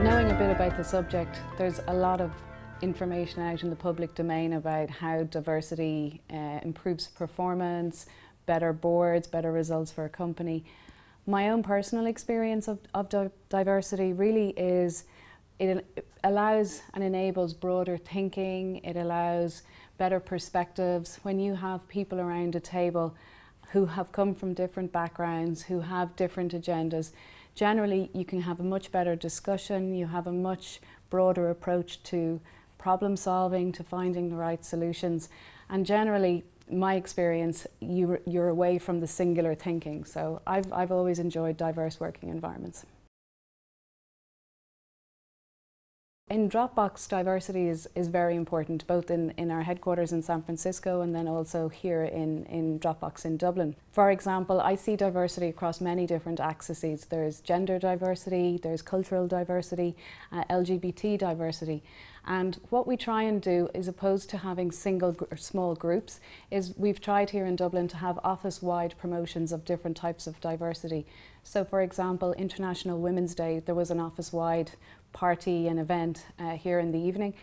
Knowing a bit about the subject, there's a lot of information out in the public domain about how diversity improves performance, better boards, better results for a company. My own personal experience of diversity really is it allows and enables broader thinking, it allows better perspectives. When you have people around a table who have come from different backgrounds, who have different agendas, generally you can have a much better discussion, you have a much broader approach to problem solving, to finding the right solutions, and generally, my experience, you're away from the singular thinking. So I've always enjoyed diverse working environments. In Dropbox, diversity is very important, both in our headquarters in San Francisco and then also here in Dropbox in Dublin. For example, I see diversity across many different axes. There's gender diversity, there's cultural diversity, LGBT diversity. And what we try and do, as opposed to having single or small groups, is we've tried here in Dublin to have office-wide promotions of different types of diversity. So for example, International Women's Day, there was an office-wide party and event here in the evening.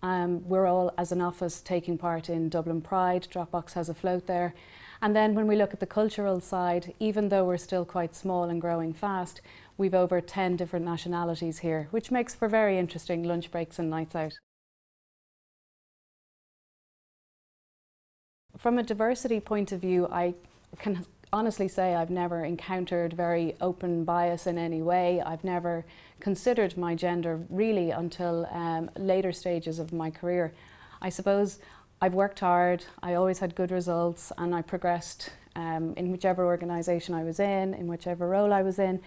We're all, as an office, taking part in Dublin Pride. Dropbox has a float there. And then when we look at the cultural side, even though we're still quite small and growing fast, we've over 10 different nationalities here, which makes for very interesting lunch breaks and nights out. From a diversity point of view, I can honestly say I've never encountered very open bias in any way. I've never considered my gender really until later stages of my career. I suppose I've worked hard, I always had good results, and I progressed in whichever organisation I was in whichever role I was in.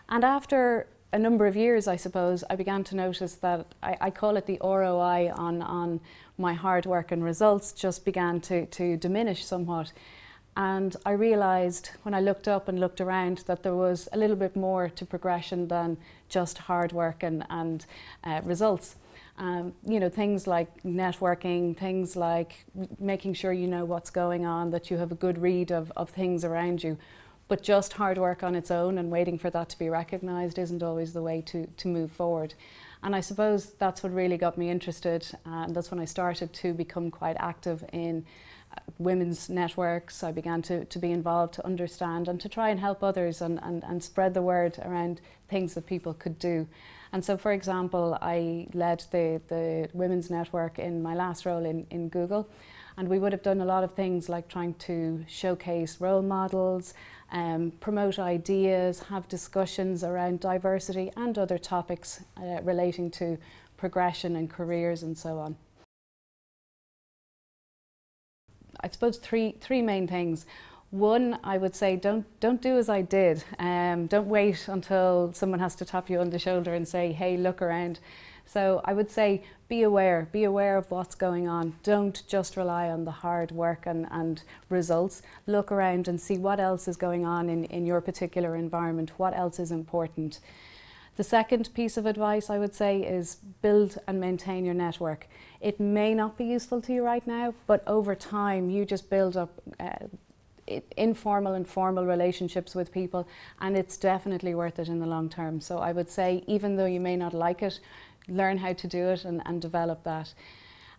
And after a number of years, I suppose, I began to notice that I call it the ROI on my hard work and results just began to diminish somewhat. And I realised when I looked up and looked around that there was a little bit more to progression than just hard work and results. You know, things like networking, things like making sure you know what's going on, that you have a good read of things around you. But just hard work on its own and waiting for that to be recognised isn't always the way to move forward. And I suppose that's what really got me interested, and that's when I started to become quite active in women's networks. I began to be involved, to understand and to try and help others and spread the word around things that people could do. And so, for example, I led the women's network in my last role in Google, and we would have done a lot of things like trying to showcase role models, promote ideas, have discussions around diversity and other topics relating to progression and careers and so on. I suppose three main things. One, I would say don't do as I did. Don't wait until someone has to tap you on the shoulder and say, hey, look around. So I would say be aware of what's going on. Don't just rely on the hard work and results. Look around and see what else is going on in your particular environment, what else is important. The second piece of advice I would say is build and maintain your network. It may not be useful to you right now, but over time you just build up informal and formal relationships with people, and it's definitely worth it in the long term. So I would say, even though you may not like it, learn how to do it and develop that.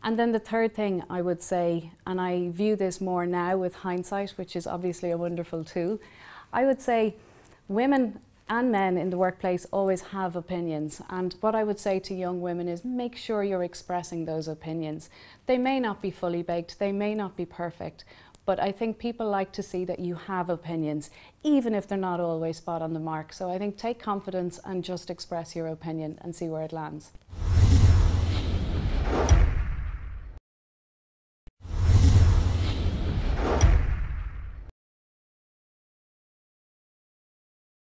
And then the third thing I would say, and I view this more now with hindsight, which is obviously a wonderful tool, I would say women and men in the workplace always have opinions, and what I would say to young women is make sure you're expressing those opinions. They may not be fully baked, they may not be perfect, but I think people like to see that you have opinions, even if they're not always spot on the mark. So I think take confidence and just express your opinion and see where it lands.